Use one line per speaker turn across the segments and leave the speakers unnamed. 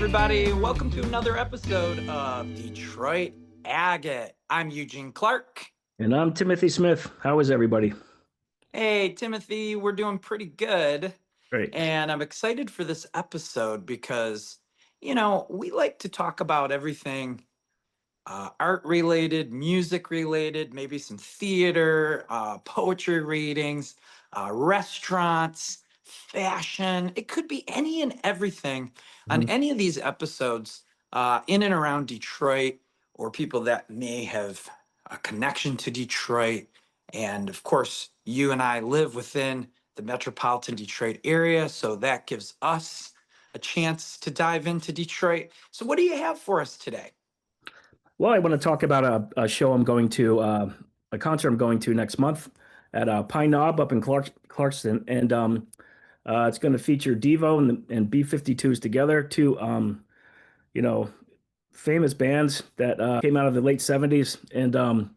everybody. Welcome to another episode of Detroit Agate. I'm Eugene Clark.
And I'm Timothy Smith. How is everybody?
Hey, Timothy, we're doing pretty good.
Great.
And I'm excited for this episode because, we like to talk about everything art related, music related, maybe some theater, poetry readings, restaurants, fashion. It could be any and everything on
Mhm.
any of these episodes in and around Detroit, or people that may have a connection to Detroit. And of course, you and I live within the metropolitan Detroit area, so that gives us a chance to dive into Detroit. So, what do you have for us today?
Well, I want to talk about a show I'm going to, a concert I'm going to next month at Pine Knob up in Clarkston. And it's going to feature Devo and B52's together, two, you know, famous bands that came out of the late 70s. And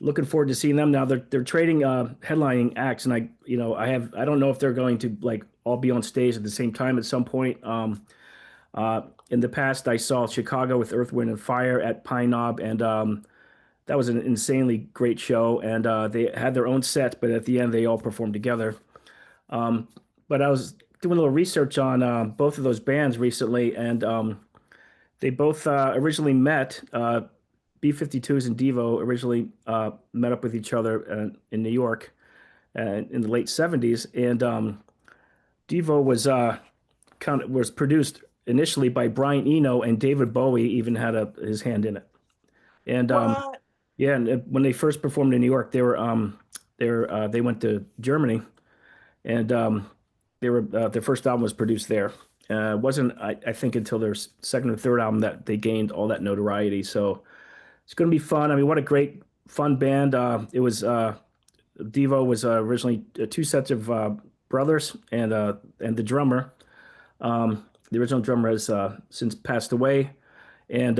looking forward to seeing them. Now they're trading headlining acts. And I don't know if they're going to like all be on stage at the same time at some point. In the past, I saw Chicago with Earth, Wind, and Fire at Pine Knob, and that was an insanely great show. And they had their own set, but at the end, they all performed together. Um, but I was doing a little research on both of those bands recently, and they both originally met. B52's and Devo originally met up with each other in New York in the late 70s, and Devo was produced initially by Brian Eno, and David Bowie even had his hand in it. And
What?
yeah, and when they first performed in New York, they went to Germany, and their first album was produced there. It wasn't I think until their second or third album that they gained all that notoriety. So it's going to be fun. I mean, what a great fun band. It was Devo was originally two sets of brothers and the drummer. The original drummer has since passed away, and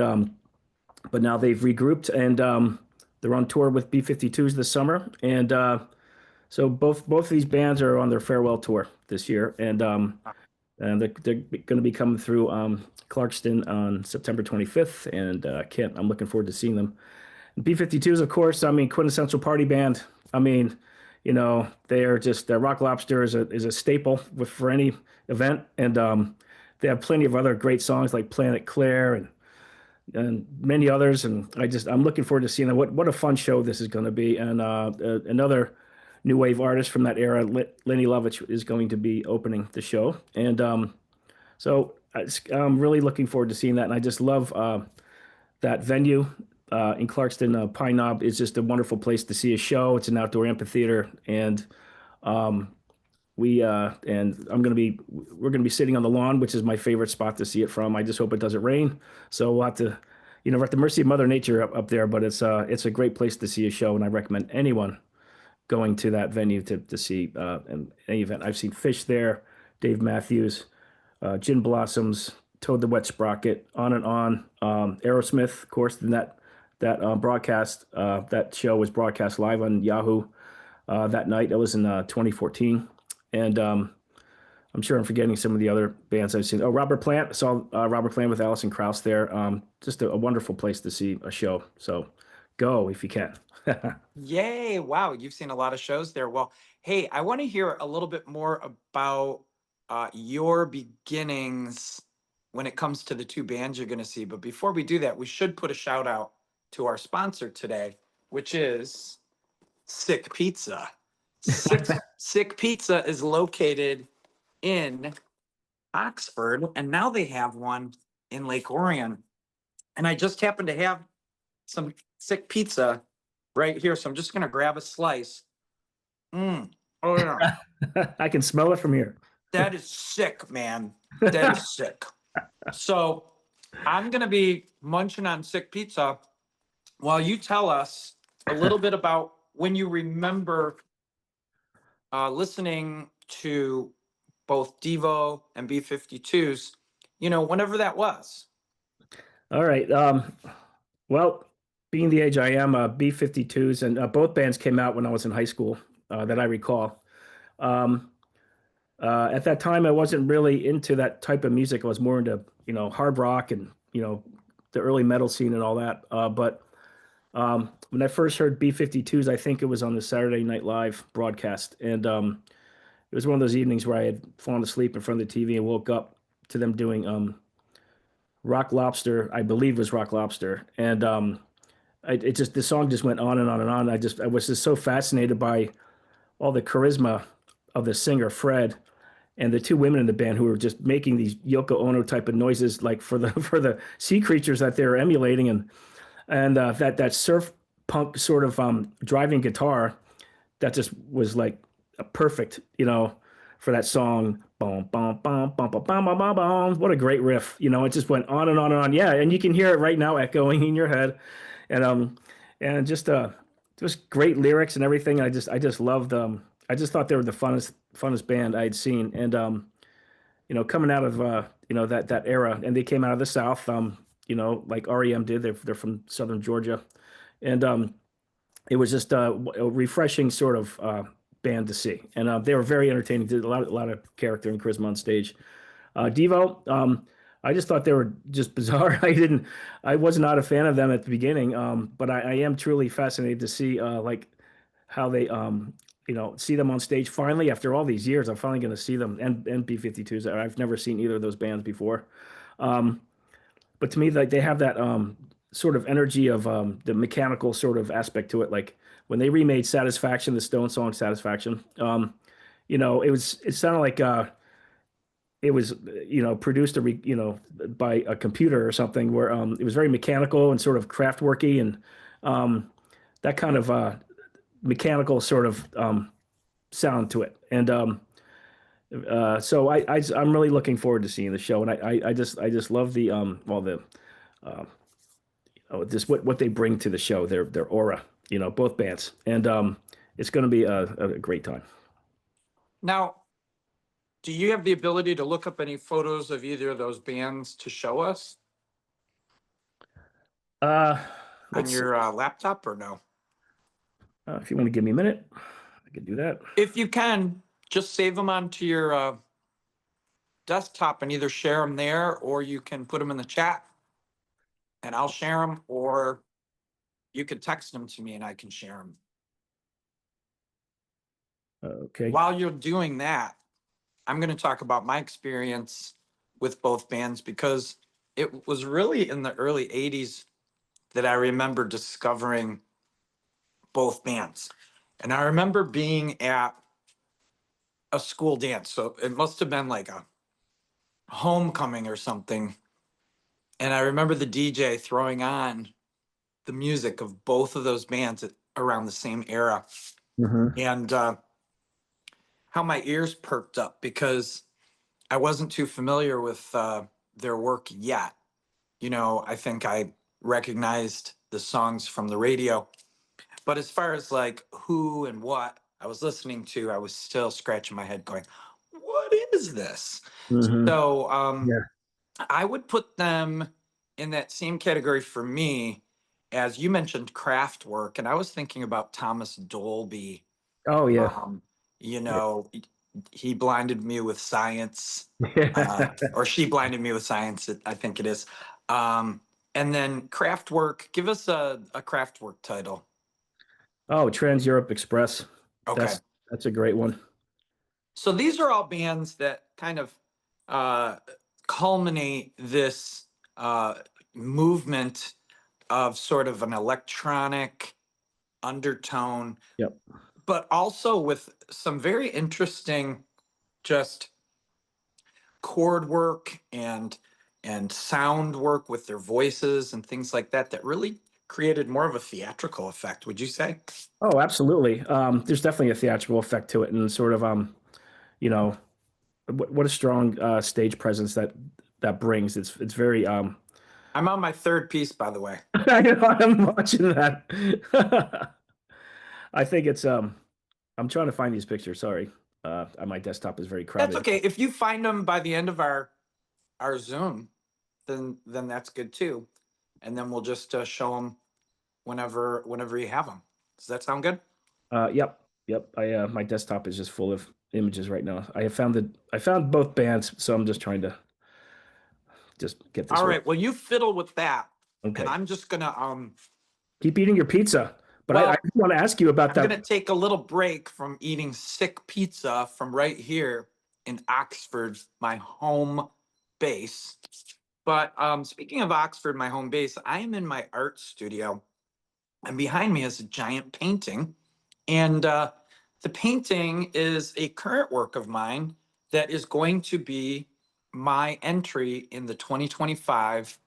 but now they've regrouped, and they're on tour with B52's this summer, and so both of these bands are on their farewell tour this year, and they're going to be coming through Clarkston on September 25th, and I'm looking forward to seeing them. B52's, of course, I mean, quintessential party band. I mean, they're just Rock Lobster is a staple for any event, and they have plenty of other great songs like Planet Claire and many others. And I'm looking forward to seeing them. What a fun show this is going to be. And another new wave artist from that era, Lenny Lovitch, is going to be opening the show. And I'm really looking forward to seeing that. And I just love that venue in Clarkston. Pine Knob is just a wonderful place to see a show. It's an outdoor amphitheater, and um, we're gonna be sitting on the lawn, which is my favorite spot to see it from. I just hope it doesn't rain, so we'll have to, we're at the mercy of Mother Nature up there. But it's a great place to see a show, and I recommend anyone going to that venue to see any event. I've seen Fish there, Dave Matthews, Gin Blossoms, Toad the Wet Sprocket, on and on. Aerosmith, of course, and that show was broadcast live on Yahoo that night. That was in 2014, and I'm sure I'm forgetting some of the other bands I've seen. Oh, Robert Plant. I saw Robert Plant with Alison Krauss there. Just a wonderful place to see a show. So go if you can.
Yay. Wow. You've seen a lot of shows there. Well, hey, I want to hear a little bit more about your beginnings when it comes to the two bands you're going to see. But before we do that, we should put a shout out to our sponsor today, which is Sick Pizza. Sick Pizza is located in Oxford, and now they have one in Lake Orion. And I just happen to have some Sick Pizza right here, so I'm just gonna grab a slice. Oh yeah,
I can smell it from here.
that is sick, man. That is sick. So I'm gonna be munching on Sick Pizza while you tell us a little bit about when you remember listening to both Devo and B52's, whenever that was.
All right. Well, being the age I am, B52's and both bands came out when I was in high school, that I recall. Um, At that time, I wasn't really into that type of music. I was more into, hard rock and, the early metal scene and all that. But when I first heard B52's, I think it was on the Saturday Night Live broadcast. And it was one of those evenings where I had fallen asleep in front of the TV and woke up to them doing Rock Lobster, I believe was Rock Lobster. And the song just went on and on and on. I was just so fascinated by all the charisma of the singer, Fred, and the two women in the band who were just making these Yoko Ono type of noises, like for the for the sea creatures that they were emulating, and that surf punk sort of driving guitar that just was like a perfect, for that song. Boom, boom, boom, boom, boom, boom, boom, boom, boom. What a great riff! It just went on and on and on. Yeah, and you can hear it right now echoing in your head, and just great lyrics and everything. I just loved I just thought they were the funnest band I had seen, and coming out of that era, and they came out of the South, like REM did. They're from Southern Georgia, and it was just a refreshing sort of band to see, and they were very entertaining. Did a lot of character and charisma on stage. Devo, I just thought they were just bizarre. I was not a fan of them at the beginning, but I am truly fascinated to see like how they see them on stage finally after all these years. I'm finally going to see them and B52s. I've never seen either of those bands before. Um, but to me, like they have that sort of energy of the mechanical sort of aspect to it. Like when they remade Satisfaction, the Stone song Satisfaction, it sounded like it was produced by a computer or something where it was very mechanical and sort of craftworky and that kind of mechanical sort of sound to it. And so I'm really looking forward to seeing the show, and I just love the uh, just what they bring to the show, their aura, both bands, and it's going to be a great time.
Now, do you have the ability to look up any photos of either of those bands to show us
Uh,
on
let's see.
your laptop or no?
If you want to give me a minute, I can do that.
If you can, just save them onto your desktop and either share them there, or you can put them in the chat and I'll share them, or you could text them to me and I can share them.
Okay.
While you're doing that, I'm going to talk about my experience with both bands because it was really in the early 80s that I remember discovering both bands. And I remember being at a school dance. So it must have been like a homecoming or something. And I remember the DJ throwing on the music of both of those bands around the same era.
Hmm.
And how my ears perked up because I wasn't too familiar with their work yet. I think I recognized the songs from the radio. But as far as like who and what I was listening to, I was still scratching my head going, what is this?
Hmm.
So
Yeah.
I would put them in that same category for me as you mentioned craft work. And I was thinking about Thomas Dolby.
Oh yeah.
Um,
Yeah.
he blinded me with science, or she blinded me with science, I think it is. Um, and then craft work, give us a craft work title.
Oh, Trans Europe Express.
Okay.
That's a great one.
So these are all bands that kind of uh, culminate this uh, movement of sort of an electronic undertone,
Yep.
but also with some very interesting just chord work and sound work with their voices and things like that that really created more of a theatrical effect, would you say?
Oh, absolutely. There's definitely a theatrical effect to it, and sort of you know, what a strong stage presence that brings. It's very
I'm on my third piece, by the way.
I know I'm watching that. I think it's I'm trying to find these pictures. Sorry. My desktop is very
That's
crowded.
okay. If you find them by the end of our Zoom, then that's good too. And then we'll just show them whenever you have them. Does that sound good?
Yep. Yep. My desktop is just full of images right now. I found both bands, so I'm just trying to just get this
All
right.
right. Well, you fiddle with that, and
Okay.
I'm just gonna
Keep eating your pizza. But I
well,
want to ask you about
I'm
that.
gonna take a little break from eating sick pizza from right here in Oxford, my home base. But speaking of Oxford, my home base, I am in my art studio, and behind me is a giant painting. And the painting is a current work of mine that is going to be my entry in the 2025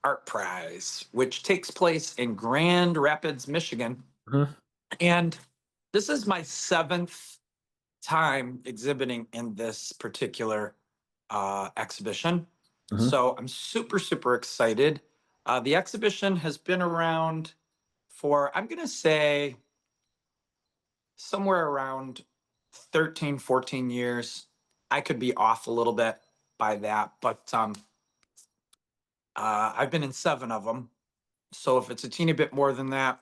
Artprize, which takes place in Grand Rapids, Michigan.
Mhm,
And this is my seventh time exhibiting in this particular exhibition.
mhm,
So I'm super, super excited. The exhibition has been around for, I'm going to say, somewhere around 13, 14 years. I could be off a little bit by that, but I've been in seven of them. So if it's a teeny bit more than that,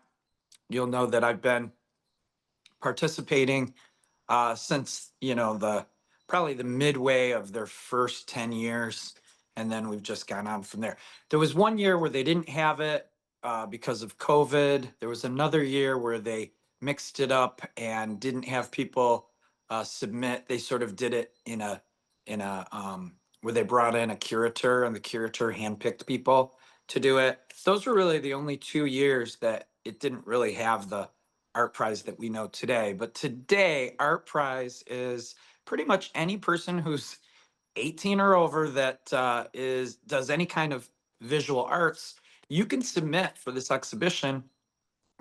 you'll know that I've been participating since the probably the midway of their first 10 years, and then we've just gone on from there. There was one year where they didn't have it because of COVID. There was another year where they mixed it up and didn't have people submit. They sort of did it in a where they brought in a curator, and the curator handpicked people to do it. Those were really the only 2 years that it didn't really have the Artprize that we know today. But today, Artprize is pretty much any person who's 18 or over that does any kind of visual arts. You can submit for this exhibition.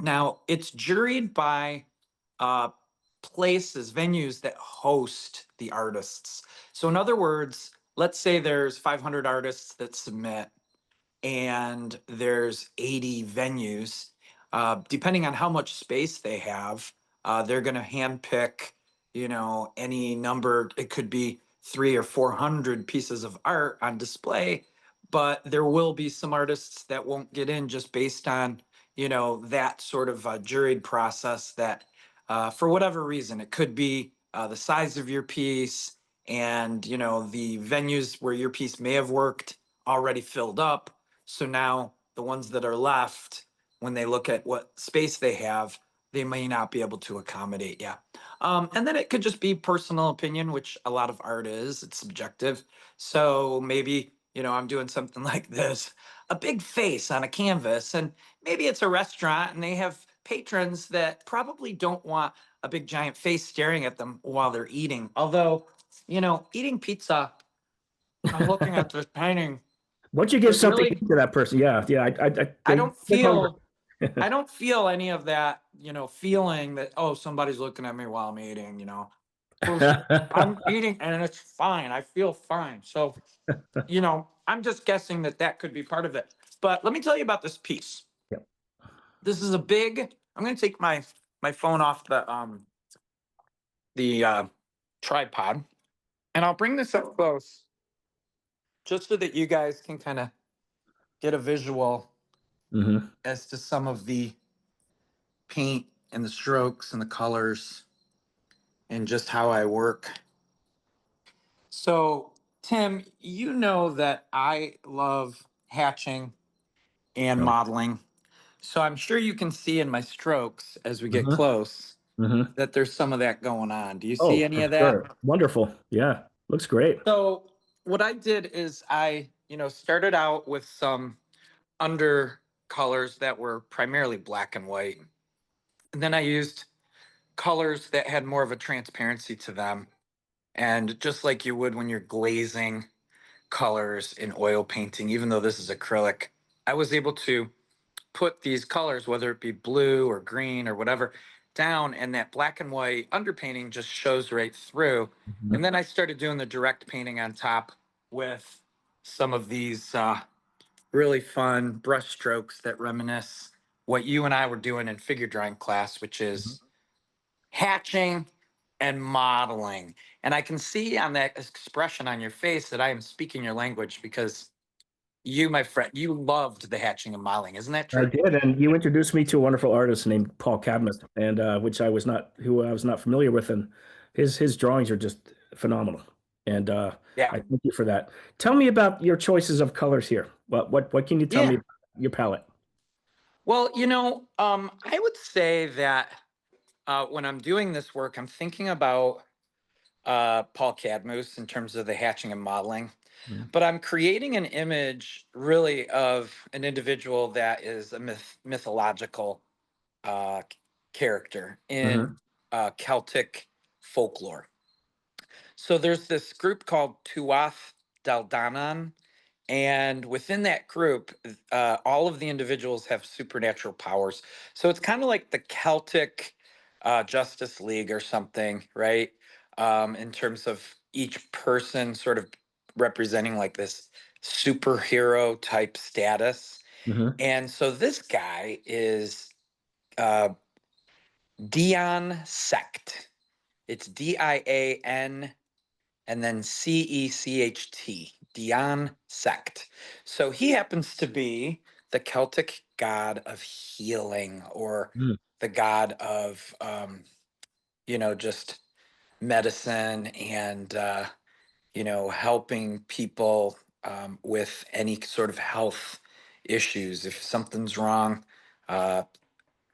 Now, it's juried by uh, places, venues that host the artists. So, in other words, let's say there's 500 artists that submit and there's 80 venues. Depending on how much space they have, they're going to handpick, any number. It could be 300 or 400 pieces of art on display, but there will be some artists that won't get in just based on, that sort of juried process that, for whatever reason, it could be the size of your piece and, the venues where your piece may have worked already filled up, so now the ones that are left, when they look at what space they have, they may not be able to accommodate. Yeah. And then it could just be personal opinion, which a lot of art is, it's subjective. So maybe, I'm doing something like this, a big face on a canvas, and maybe it's a restaurant and they have patrons that probably don't want a big giant face staring at them while they're eating. Although, eating pizza, I'm looking at this painting,
Why don't you give
it
something
really,
to that person? Yeah, yeah.
I
They
don't
they're hungry.
feel I don't feel any of that, feeling that, oh, somebody's looking at me while I'm eating, 'Cause I'm eating and it's fine. I feel fine. So, I'm just guessing that that could be part of it. But let me tell you about this piece.
Yeah.
This is a big, I'm going to take my phone off the tripod, and I'll bring this up close just so that you guys can kind of get a visual
Hmm.
as to some of the paint and the strokes and the colors and just how I work. So, Tim, you know that I love hatching and
Oh.
modeling. So, I'm sure you can see in my strokes as we get
Hmm.
close
Hmm.
that there's some of that going on. Do you see
Oh,
any
for
of that?
sure. Wonderful. Yeah. Looks great.
So, what I did is I, started out with some under colors that were primarily black and white. And then I used colors that had more of a transparency to them. And just like you would when you're glazing colors in oil painting, even though this is acrylic, I was able to put these colors, whether it be blue or green or whatever, down, and that black and white underpainting just shows right through. And
Mhm.
then I started doing the direct painting on top with some of these really fun brush strokes that reminisce what you and I were doing in figure drawing class, which is hatching and modeling. And I can see on that expression on your face that I am speaking your language because you, my friend, you loved the hatching and modeling. Isn't that
I
true?
did, and you introduced me to a wonderful artist named Paul Cadmus, and who I was not familiar with, and His drawings are just phenomenal, and
Yeah.
I thank you for that. Tell me about your choices of colors here. What can you tell me
Yeah.
about your palette?
Well, I would say that when I'm doing this work, I'm thinking about Paul Cadmus in terms of the hatching and modeling, but I'm creating an image really of an individual that is a mythological character in
Mm-hmm.
Celtic folklore. So there's this group called Tuath Daldanan, and within that group, all of the individuals have supernatural powers. So it's kind of like the Celtic Justice League or something, right? In terms of each person sort of representing like this superhero type status.
Mm-hmm.
And so this guy is uh, Dion Sect. It's Dian and then Cecht, Dion Sect. So he happens to be the Celtic god of healing or the god of, just medicine and, helping people with any sort of health issues. If something's wrong, uh,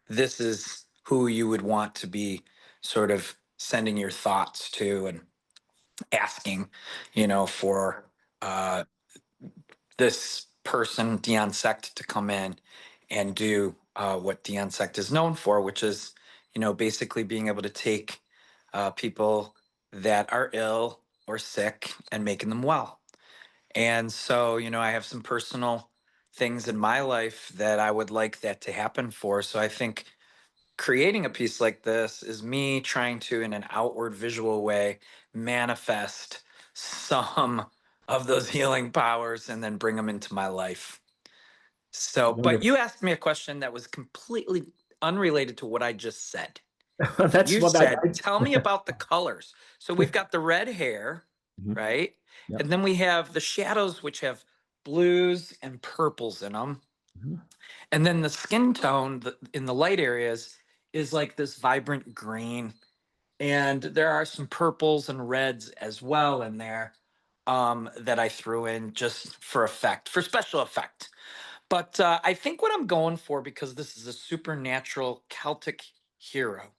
this is who you would want to be sort of sending your thoughts to and asking, for uh, this person, Dion Sect, to come in and do what Dion Sect is known for, which is, basically being able to take people that are ill or sick and making them well. And so, I have some personal things in my life that I would like that to happen for. So I think creating a piece like this is me trying to, in an outward visual way, manifest some of those healing powers and then bring them into my life. So, but
Wonderful.
you asked me a question that was completely unrelated to what I just said.
That's
You
what
said, tell me about the colors. So we've got the red hair,
Mhm.
right?
Yep.
And then we have the shadows, which have blues and purples in them.
Mhm.
And then the skin tone in the light areas is like this vibrant green. And there are some purples and reds as well in there that I threw in just for effect, for special effect. But I think what I'm going for, because this is a supernatural Celtic hero,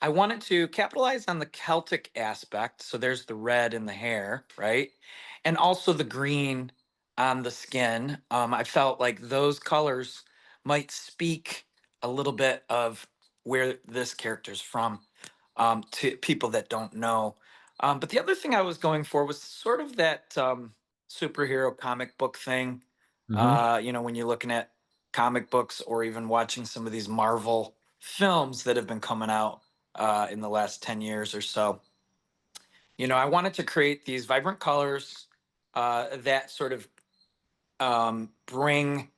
I wanted to capitalize on the Celtic aspect. So there's the red in the hair, right? And also the green on the skin. I felt like those colors might speak a little bit of where this character's from to people that don't know. But the other thing I was going for was sort of that superhero comic book thing.
Mhm.
When you're looking at comic books or even watching some of these Marvel films that have been coming out in the last 10 years or so. I wanted to create these vibrant colors that sort of bring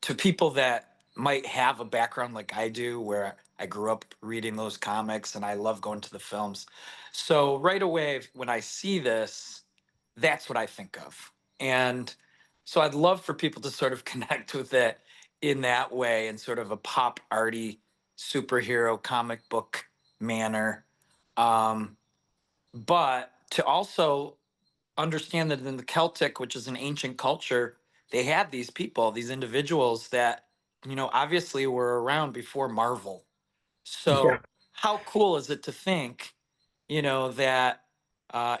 to people that might have a background like I do, where I grew up reading those comics and I love going to the films. So right away, when I see this, that's what I think of. And so I'd love for people to sort of connect with it in that way, in sort of a pop arty superhero comic book manner. Um, but to also understand that in the Celtic, which is an ancient culture, they had these people, these individuals that, obviously were around before Marvel.
Yeah.
So how cool is it to think, that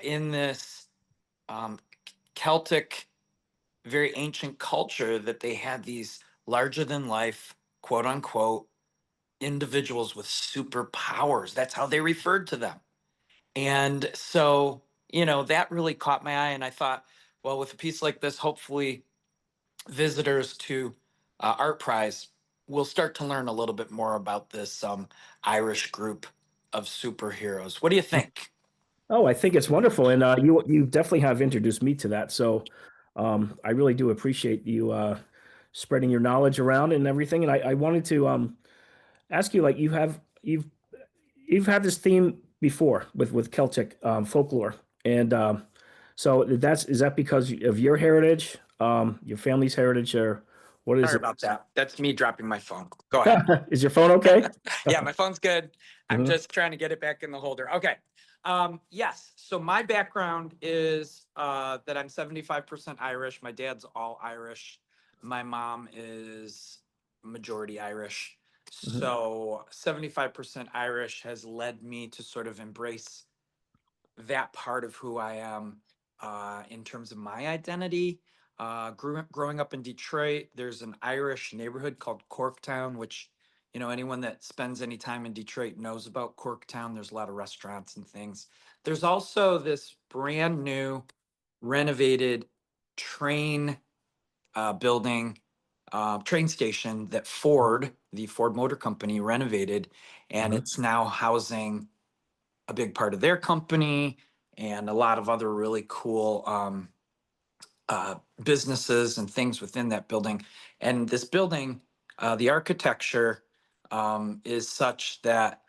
in this um, Celtic, very ancient culture, that they had these larger than life, quote unquote, individuals with superpowers. That's how they referred to them. And so, that really caught my eye. And I thought, well, with a piece like this, hopefully visitors to Artprize will start to learn a little bit more about this Irish group of superheroes. What do you think?
Oh, I think it's wonderful, and you definitely have introduced me to that. So I really do appreciate you spreading your knowledge around and everything. And I wanted to ask you, like, you've had this theme before with Celtic folklore, and so is that because of your heritage, your family's heritage, or what is
Sorry
it?
about that. That's me dropping my phone. Go ahead.
Is your phone okay?
Yeah, my phone's good. I'm
Mhm.
just trying to get it back in the holder. Okay. Yes. So my background is that I'm 75% Irish. My dad's all Irish. My mom is majority Irish.
Hmm.
So 75% Irish has led me to sort of embrace that part of who I am in terms of my identity. Growing up in Detroit, there's an Irish neighborhood called Corktown, which, anyone that spends any time in Detroit knows about Corktown. There's a lot of restaurants and things. There's also this brand new renovated train building, train station that the Ford Motor Company, renovated, and
Hmm.
it's now housing a big part of their company and a lot of other really cool businesses and things within that building. And this building, the architecture is such that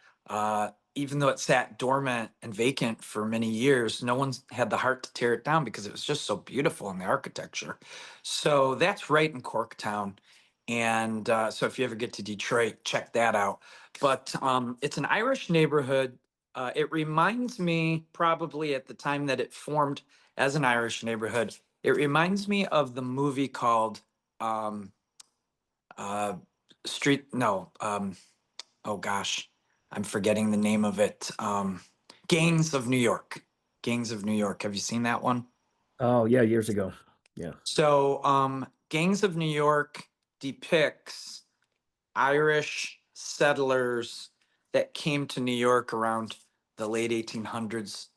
even though it sat dormant and vacant for many years, no one's had the heart to tear it down because it was just so beautiful in the architecture. So that's right in Corktown. And so if you ever get to Detroit, check that out. But it's an Irish neighborhood. It reminds me, probably at the time that it formed as an Irish neighborhood, it reminds me of the movie called um, uh, Street. No, oh gosh, I'm forgetting the name of it. Gangs of New York. Gangs of New York. Have you seen that one?
Oh yeah, years ago. Yeah.
So, Gangs of New York depicts Irish settlers that came to New York around the late 1800s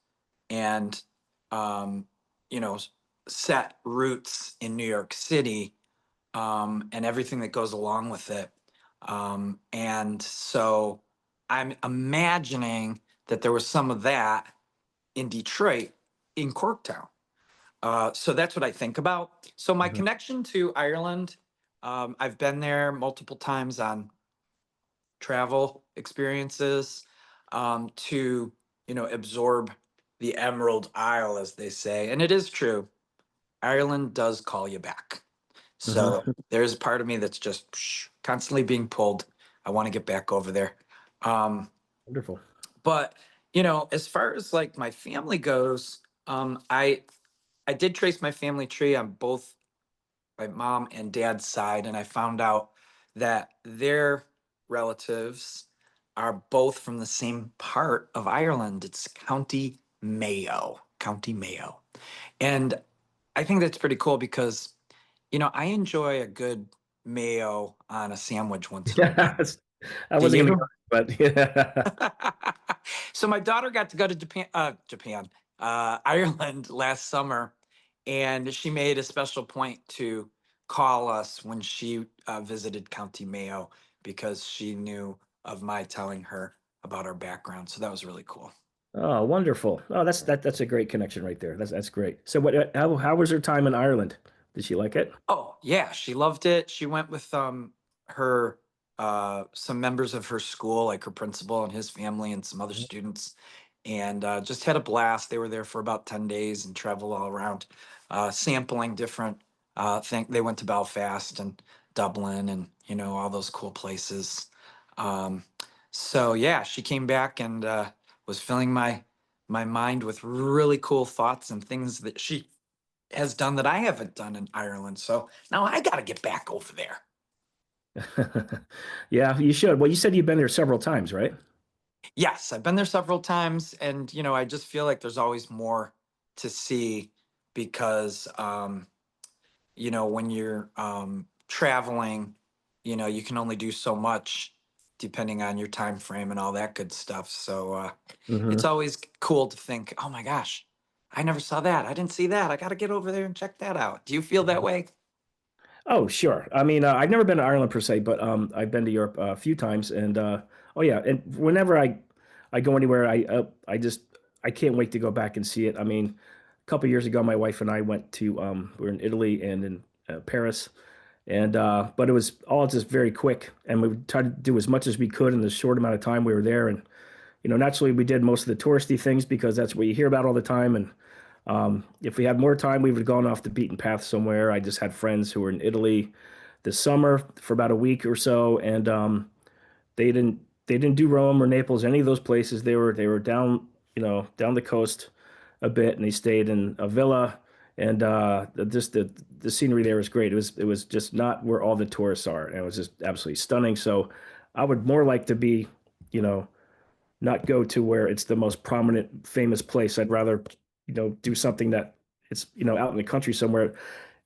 and, um, you know, set roots in New York City, and everything that goes along with it. And so I'm imagining that there was some of that in Detroit, in Corktown. So that's what I think about. So my
Hmm.
connection to Ireland, I've been there multiple times on travel experiences, to absorb the Emerald Isle, as they say, and it is true. Ireland does call you back. So
Hmm.
there's a part of me that's just constantly being pulled. I want to get back over there. Um,
Wonderful.
but as far as like my family goes, I did trace my family tree on both my mom and dad's side, and I found out that their relatives are both from the same part of Ireland. It's County Mayo, County Mayo. And I think that's pretty cool because, I enjoy a good mayo on a sandwich once in a while.
Yeah, I
Do
wasn't going to
you?
go, but yeah.
So my daughter got to go to Ireland last summer, and she made a special point to call us when she visited County Mayo because she knew of my telling her about our background. So that was really cool.
Oh, wonderful. Oh, that's a great connection right there. That's great. So how was her time in Ireland? Did she like it?
Oh, yeah, she loved it. She went with her some members of her school, like her principal and his family and some other students, and just had a blast. They were there for about 10 days and traveled all around, sampling different things. They went to Belfast and Dublin and all those cool places. Um, so yeah, she came back and was filling my mind with really cool thoughts and things that she has done that I haven't done in Ireland. So now I got to get back over there.
Yeah, you should. Well, you said you've been there several times, right?
Yes, I've been there several times, and I just feel like there's always more to see because when you're traveling, you can only do so much depending on your time frame and all that good stuff. So it's
Hmm.
always cool to think, oh my gosh, I never saw that. I didn't see that. I got to get over there and check that out. Do you feel that way?
Oh, sure. I mean, I've never been to Ireland per se, but I've been to Europe a few times, and oh yeah, and whenever I go anywhere, I can't wait to go back and see it. I mean, a couple years ago, my wife and I went to we were in Italy and in Paris, and but it was all just very quick, and we tried to do as much as we could in the short amount of time we were there, and naturally we did most of the touristy things because that's what you hear about all the time, and if we had more time, we would have gone off the beaten path somewhere. I just had friends who were in Italy this summer for about a week or so, and they didn't do Rome or Naples, any of those places. They were down down the coast a bit, and they stayed in a villa, and just the scenery there was great. It was just not where all the tourists are, and it was just absolutely stunning. So I would more like to be, you know, not go to where it's the most prominent, famous place. I'd rather, do something that it's, out in the country somewhere.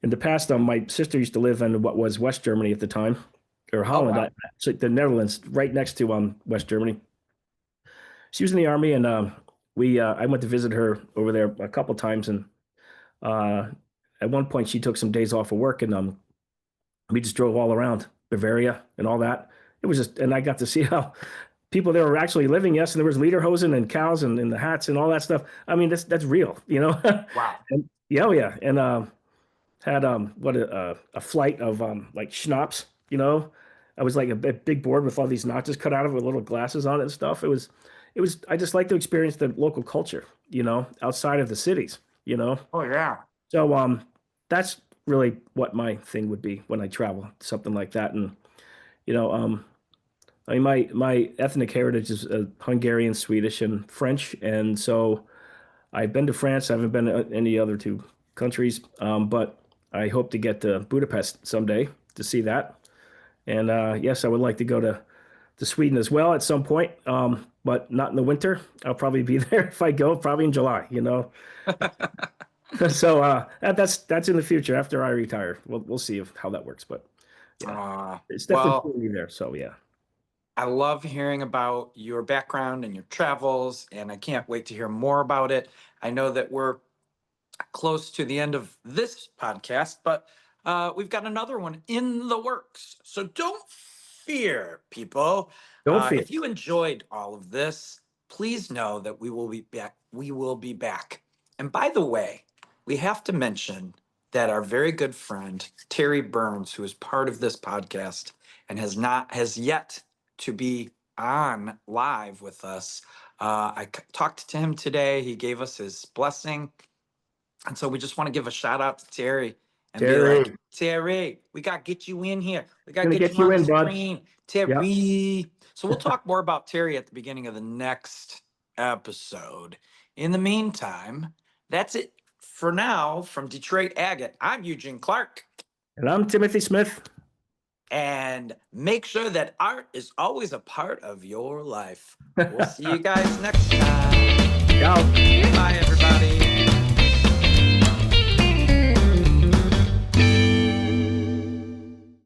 In the past, my sister used to live in what was West Germany at the time, or
Oh
Holland,
wow.
so the Netherlands, right next to West Germany. She was in the army, and we I went to visit her over there a couple times, and uh, at one point she took some days off of work, and we just drove all around Bavaria and all that. It was just, and I got to see how people there were actually living. Yes, and there was lederhosen and cows and the hats and all that stuff. I mean, that's real,
Wow.
And yeah, oh yeah, and had what a flight of like schnapps. I was like a big board with all these notches cut out of it with little glasses on it and stuff. It was. I just like to experience the local culture, outside of the cities. You know,
Oh yeah.
so that's really what my thing would be when I travel, something like that. And you know, I mean, my ethnic heritage is Hungarian, Swedish, and French, and so I've been to France. I haven't been to any other two countries, but I hope to get to Budapest someday to see that. And yes, I would like to go to Sweden as well at some point, but not in the winter. I'll probably be there if I go, probably in July. So that's in the future after I retire. We'll see how that works, but yeah,
Uh,
it's definitely
well,
pulling me there. So yeah,
I love hearing about your background and your travels, and I can't wait to hear more about it. I know that we're close to the end of this podcast, but we've got another one in the works. So don't fear, people.
don't fear.
If you enjoyed all of this, please know that we will be back. We will be back. And by the way, we have to mention that our very good friend Terry Burns, who is part of this podcast and has yet to be on live with us. Talked to him today. He gave us his blessing, and so we just want to give a shout out to Terry and be
Terry,
like, Terry, we got to get you in here. We got to
gonna
get
get
you
you
on the
in, bud.
screen.
Yeah,
Terry. So we'll talk more about Terry at the beginning of the next episode. In the meantime, that's it for now from Detroit Agate. I'm Eugene Clark.
and I'm Timothy Smith.
And make sure that art is always a part of your life. We'll see you guys next time.
Ciao.
Bye, everybody.